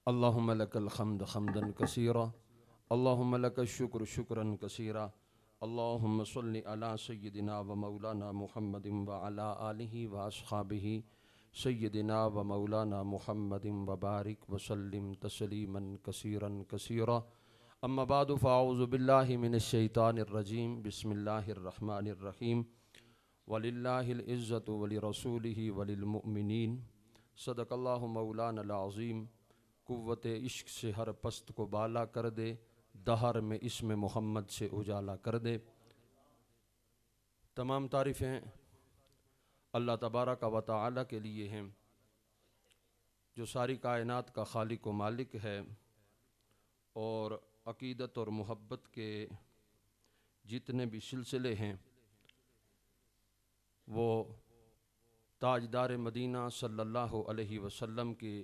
अल्लाहुम्मा लकल हम्द हम्दन कसीरा, अल्लाहुम्मा लकल शुक्र शुक्रन कसीरा, अल्लाहुम्मा सल्लि अला सय्यिदिना व मौलाना मुहम्मदिन व अला आलिहि व अस्हाबिहि सय्यिदिना व मौलाना मुहम्मदिन व बारिक व सल्लिम तस्लीमन कसीरन कसीरा। अम्मा बादु फ़अऊज़ु बिल्लाहि मिनश शैतानिर रजीम, बिस्मिल्लाहिर रहमानिर रहीम। वलिल्लाहिल इज़्ज़तु वलिरसूलिहि वलिल मुअमिनीन। सदक़ल्लाहु मौलानल अज़ीम। कुव्वते इश्क से हर पस्त को बाला कर दे, दहर में इसमें मोहम्मद से उजाला कर दे। तमाम तारीफ़ें अल्लाह तबारक व तआला के लिए हैं, जो सारी कायनात का खालिक व मालिक है और अक़ीदत और मोहब्बत के जितने भी सिलसिले हैं वो ताजदार मदीना सल्लल्लाहु अलैहि वसल्लम की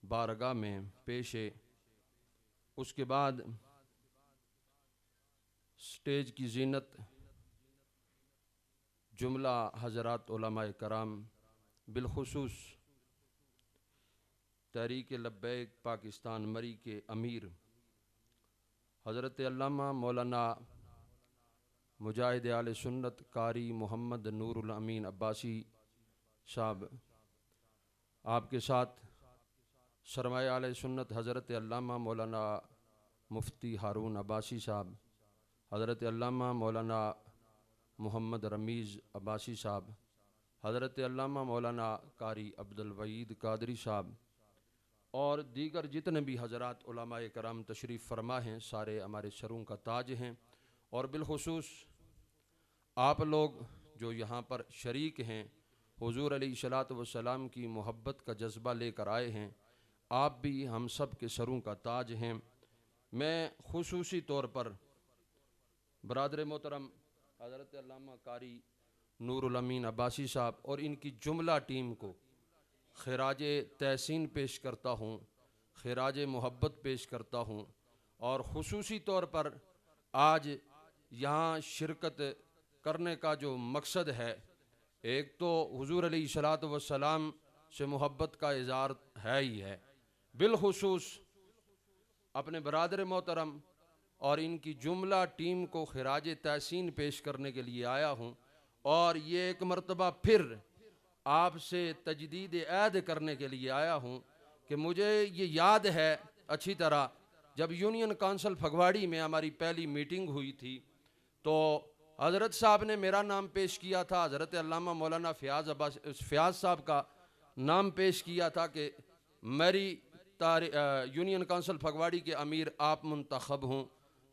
बारगाह में पेशे। उसके बाद स्टेज की ज़ीनत जुमला हज़रात उलमाए कराम, बिलखुसूस तहरीक लब्बैक पाकिस्तान मरी के अमीर हज़रत अल्लामा मौलाना मुजाहिद आले सुन्नत कारी मोहम्मद नूरुल अमीन अब्बासी साहब, आपके साथ सरमाए आले सुन्नत हज़रत अल्लामा मौलाना मुफ्ती हारून अब्बासी साहब, हज़रत अल्लामा मौलाना मोहम्मद रमीज़ अब्बासी साहब, हज़रत अल्लामा मौलाना कारी अब्दुल वहीद कादरी साहब और दीगर जितने भी हज़रात उलमाए कराम तशरीफ़ फरमा हैं, सारे हमारे सरों का ताज हैं। और बिलखुसूस आप लोग जो यहाँ पर शरीक हैं, हुज़ूर अलैहिस्सलातु वस्सलाम की मोहब्बत का जज्बा लेकर आए हैं, आप भी हम सब के सरों का ताज हैं। मैं खुसूसी तौर पर बरादर मोहतरम हज़रत अल्लामा कारी नूरुल अमीन अब्बासी साहब और इनकी जुमला टीम को खिराज तहसीन पेश करता हूँ, खिराज मोहब्बत पेश करता हूँ। और खुसूसी तौर पर आज यहाँ शिरकत करने का जो मकसद है, एक तो हुज़ूर अलैहिस्सलातु वस्सलाम से मोहब्बत का इज़हार है ही है, बिलखुसूस अपने बरादर मोहतरम और इनकी जुमला टीम को खिराज तहसीन पेश करने के लिए आया हूँ। और ये एक मरतबा फिर आपसे तजदीद ऐद करने के लिए आया हूँ कि मुझे ये याद है अच्छी तरह, जब यूनियन काउंसिल फगवाड़ी में हमारी पहली मीटिंग हुई थी तो हज़रत साहब ने मेरा नाम पेश किया था, हज़रत अल्लामा मौलाना फ़याज़ साहब का नाम पेश किया था कि मेरी यूनियन काउंसिल फगवाड़ी के अमीर आप मुंतखब हूँ।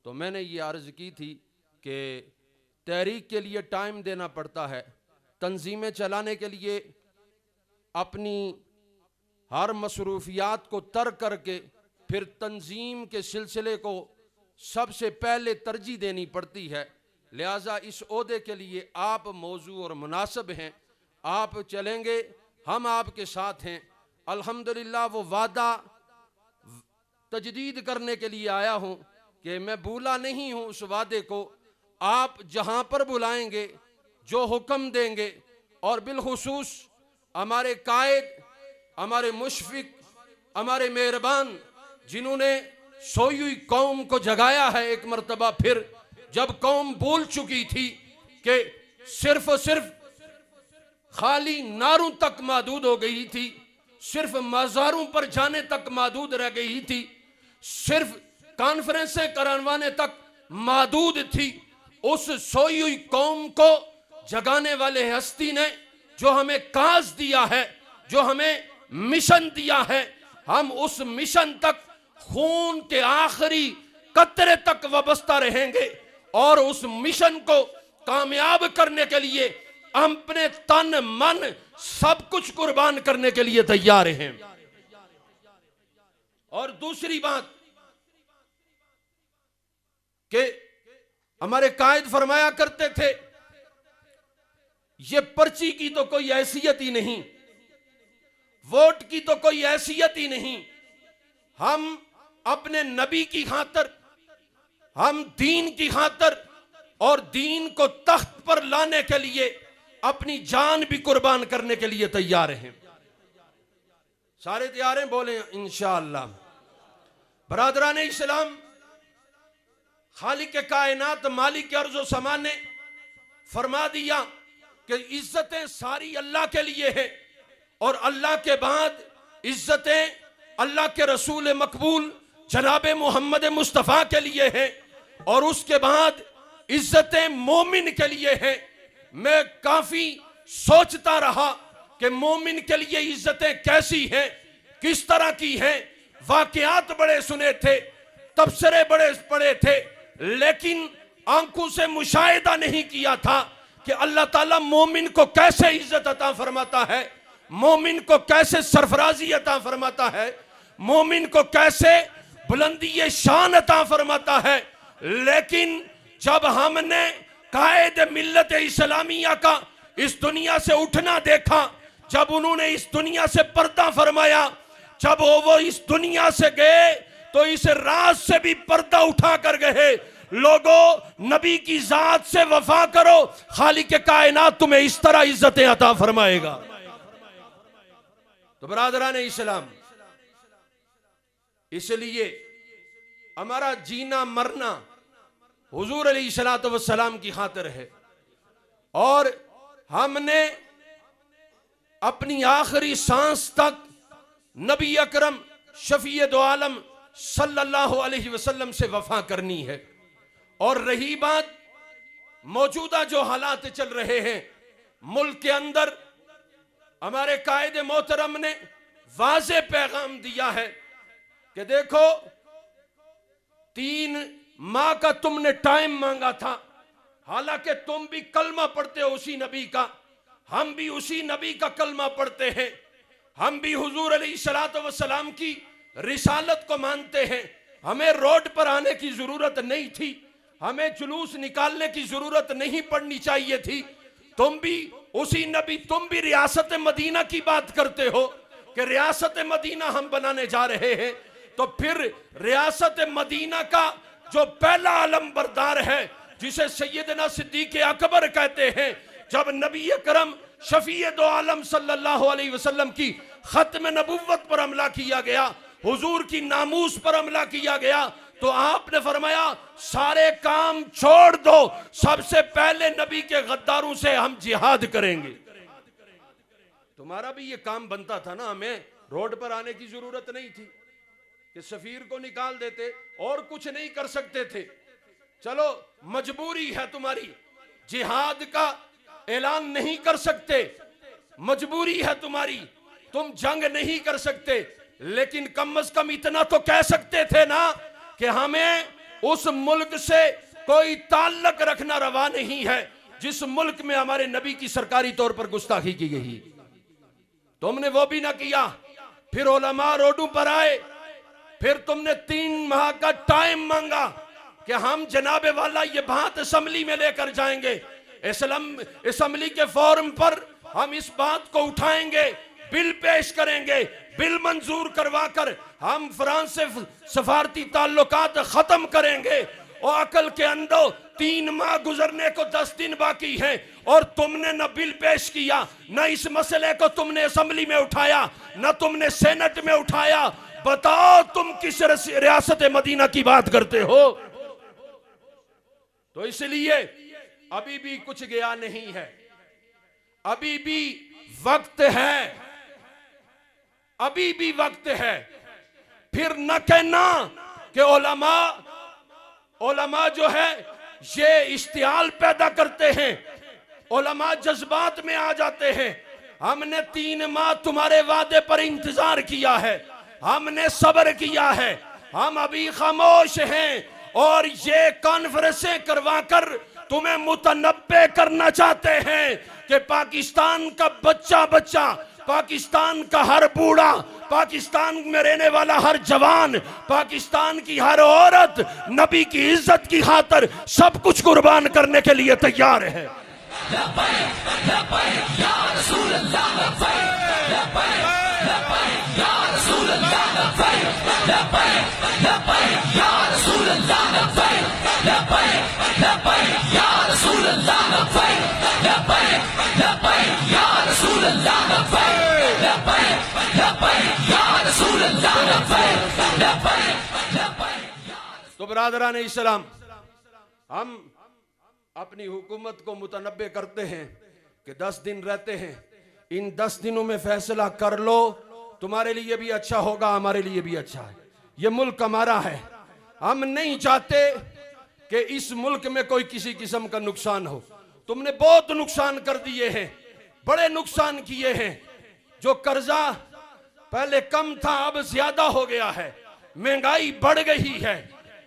तो मैंने ये अर्ज़ की थी कि तहरीक के लिए टाइम देना पड़ता है, तंजीमें चलाने के लिए अपनी हर मसरूफियात को तर्क करके फिर तंजीम के सिलसिले को सबसे पहले तरजीह देनी पड़ती है। लिहाजा इस ओहदे के लिए आप मौजू और मुनासिब हैं, आप चलेंगे, हम आपके साथ हैं। अल्हम्दुलिल्लाह वो वादा तजदीद करने के लिए आया हूँ कि मैं भूला नहीं हूँ उस वादे को। आप जहाँ पर बुलाएंगे, जो हुक्म देंगे, और बिलखुसूस हमारे कायद, हमारे मुशफिक, हमारे मेहरबान, जिन्होंने सोई हुई कौम को जगाया है एक मरतबा फिर, जब कौम भूल चुकी थी कि सिर्फ और सिर्फ खाली नारों तक महदूद हो गई थी, सिर्फ मज़ारों पर जाने तक महदूद रह गई थी, सिर्फ कॉन्फ्रेंसें करवाने तक महदूद थी। उस सोई हुई कौम को जगाने वाले हस्ती ने जो हमें काज दिया है, जो हमें मिशन दिया है, हम उस मिशन तक खून के आखिरी कतरे तक वाबस्ता रहेंगे और उस मिशन को कामयाब करने के लिए हम अपने तन मन सब कुछ कुर्बान करने के लिए तैयार हैं। और दूसरी बात कि हमारे कायद फरमाया करते थे, ये पर्ची की तो कोई हैसियत ही नहीं, वोट की तो कोई हैसियत ही नहीं, हम अपने नबी की खातर, हम दीन की खातर और दीन को तख्त पर लाने के लिए अपनी जान भी कुर्बान करने के लिए तैयार हैं। सारे तैयार हैं? बोले इंशाअल्लाह। बरादरान इस्लाम, खालिक कायनात मालिक अर्ज़ समा ने फरमा दिया कि इज्जतें सारी अल्लाह के लिए है और अल्लाह के बाद इज्जतें अल्लाह के रसूल मकबूल जनाब मोहम्मद मुस्तफ़ा के लिए है और उसके बाद इज्जतें मोमिन के लिए है। मैं काफी सोचता रहा कि मोमिन के लिए इज्जतें कैसी हैं, किस तरह की हैं। वाकयात बड़े सुने थे, तबसरे बड़े पढ़े थे, लेकिन आंखों से मुशाहिदा नहीं किया था कि अल्लाह ताला मोमिन को कैसे इज्जत अता फरमाता है, मोमिन को कैसे सरफराजी अता फरमाता है, मोमिन को कैसे बुलंदी शान अता फरमाता है। लेकिन जब हमने कायद मिल्लत इस्लामिया का इस दुनिया से उठना देखा, जब उन्होंने इस दुनिया से पर्दा फरमाया, जब वो इस दुनिया से गए तो इस राज से भी पर्दा उठा कर गए। लोगों, नबी की जात से वफा करो, खालिक कायनात तुम्हें इस तरह इज्जतें अता फरमाएगा। तो बरादरान इस्लाम, इसलिए हमारा जीना मरना हुजूर अलैहिस्सलातु वस्सलाम की खातिर है और हमने अपनी आखिरी सांस तक नबी अकरम शफीए दो आलम सल्लल्लाहु अलैहि वसल्लम से वफा करनी है। और रही बात मौजूदा जो हालात चल रहे हैं मुल्क के अंदर, हमारे कायद मोहतरम ने वाज़े पैगाम दिया है कि देखो 3 माह का तुमने टाइम मांगा था, हालांकि तुम भी कलमा पढ़ते हो उसी नबी का, हम भी उसी नबी का कलमा पढ़ते हैं, हम भी हुजूर अलैहिस्सलातु वस्सलाम की रिसालत को मानते हैं। हमें रोड पर आने की जरूरत नहीं थी, हमें जुलूस निकालने की जरूरत नहीं पड़नी चाहिए थी। तुम भी उसी नबी, तुम भी रियासत मदीना की बात करते हो कि रियासत मदीना हम बनाने जा रहे हैं, तो फिर रियासत मदीना का जो पहला आलम बरदार है जिसे सैयदना सिद्दीक अकबर कहते हैं, जब नबी अकरम शफीए दो आलम सल्लल्लाहु अलैहि वसल्लम की खत्म नबुव्वत पर हमला किया गया, हुजूर की नामूस पर हमला किया गया, तो आपने फरमाया सारे काम छोड़ दो, सबसे पहले नबी के गद्दारों से हम जिहाद करेंगे। तुम्हारा भी ये काम बनता था ना, हमें रोड पर आने की जरूरत नहीं थी कि सफीर को निकाल देते, और कुछ नहीं कर सकते थे। चलो मजबूरी है तुम्हारी, जिहाद का ऐलान नहीं कर सकते, मजबूरी है तुम्हारी, तुम जंग नहीं कर सकते, लेकिन कम से कम इतना तो कह सकते थे ना कि हमें उस मुल्क से कोई ताल्लुक रखना रवा नहीं है जिस मुल्क में हमारे नबी की सरकारी तौर पर गुस्ताखी की गई। तुमने वो भी ना किया। फिर उलमा रोडों पर आए, फिर तुमने 3 माह का टाइम मांगा कि हम जनाबे वाला ये बात असेंबली में लेकर जाएंगे, असेंबली के फोरम पर हम इस बात को उठाएंगे, बिल पेश करेंगे, बिल मंजूर करवाकर हम फ्रांस से सफारती ताल्लुकात खत्म करेंगे। और अकल के अंदर 3 माह गुजरने को 10 दिन बाकी है और तुमने न बिल पेश किया, न इस मसले को तुमने असेंबली में उठाया, न तुमने सेनेट में उठाया। बताओ तुम किस रियासत मदीना की बात करते हो? तो इसलिए अभी भी कुछ गया नहीं है, अभी भी वक्त है, अभी भी वक्त है। फिर न कहना कि उलमा जो है ये इश्तिहाल पैदा करते हैं, उलमा जज्बात में आ जाते हैं। हमने 3 माह तुम्हारे वादे पर इंतजार किया है, हमने सब्र किया है, हम अभी खामोश हैं और ये कॉन्फ्रेंसें करवाकर तुम्हें मुतनब्बे करना चाहते हैं कि पाकिस्तान का बच्चा बच्चा, पाकिस्तान का हर बूढ़ा, पाकिस्तान में रहने वाला हर जवान, पाकिस्तान की हर औरत नबी की इज्जत की खातिर सब कुछ कुर्बान करने के लिए तैयार है। Ya बरादरान इस्लाम, हम अपनी हुकूमत को मुतनब्बे करते हैं कि 10 दिन रहते हैं, इन 10 दिनों में फैसला कर लो, तुम्हारे लिए भी अच्छा होगा, हमारे लिए भी अच्छा है। ये मुल्क हमारा है, हम नहीं चाहते कि इस मुल्क में कोई किसी किस्म का नुकसान हो। तुमने बहुत नुकसान कर दिए हैं, बड़े नुकसान किए हैं। जो कर्जा पहले कम था अब ज्यादा हो गया है, महंगाई बढ़ गई है,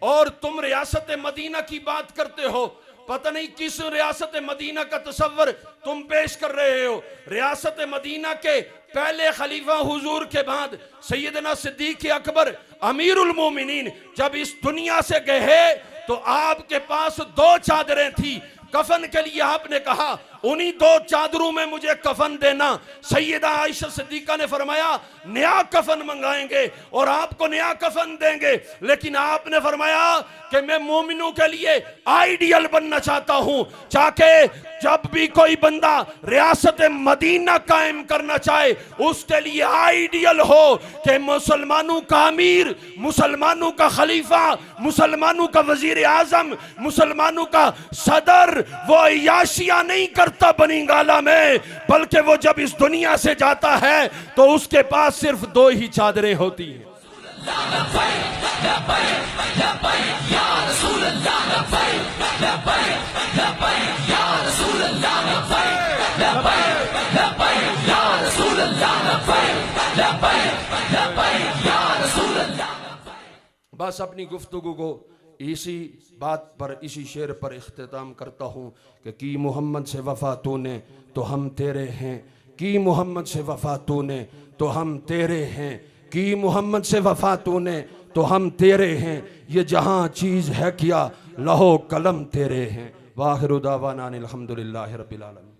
और तुम रियासत मदीना की बात करते हो। पता नहीं किस रियासत मदीना का तस्वर तुम पेश कर रहे हो। रियासत मदीना के पहले खलीफा हुजूर के बाद सैयदना सिद्दीक अकबर अमीरुल मोमिनीन जब इस दुनिया से गए तो आपके पास 2 चादरें थी। कफन के लिए आपने कहा उन्हीं 2 चादरों में मुझे कफन देना। सैयदा आयशा सिद्दीका ने फरमाया नया कफन मंगाएंगे और आपको नया कफन देंगे, लेकिन आपने फरमाया कि मैं मोमिनों के लिए आइडियल बनना चाहता हूं, चाहे जब भी कोई बंदा रियासत मदीना कायम करना चाहे उसके लिए आइडियल हो कि मुसलमानों का अमीर, मुसलमानों का खलीफा, मुसलमानों का वजीर आजम, मुसलमानों का सदर वो अय्याशिया नहीं करता बनिंगाला में, बल्कि वो जब इस दुनिया से जाता है तो उसके पास सिर्फ 2 ही चादरें होती हैं। बस अपनी गुफ्तगू को इसी बात पर, इसी शेर पर इख्तिताम करता हूँ कि की मोहम्मद से वफा तूने तो हम तेरे हैं, की मोहम्मद से वफा तूने तो हम तेरे हैं, की मोहम्मद से वफा तूने तो हम तेरे हैं, ये जहाँ चीज़ है क्या लहो कलम तेरे हैं। वाहिरु दावाना अनिल हम्दुलिल्लाहि रब्बिल आलमीन।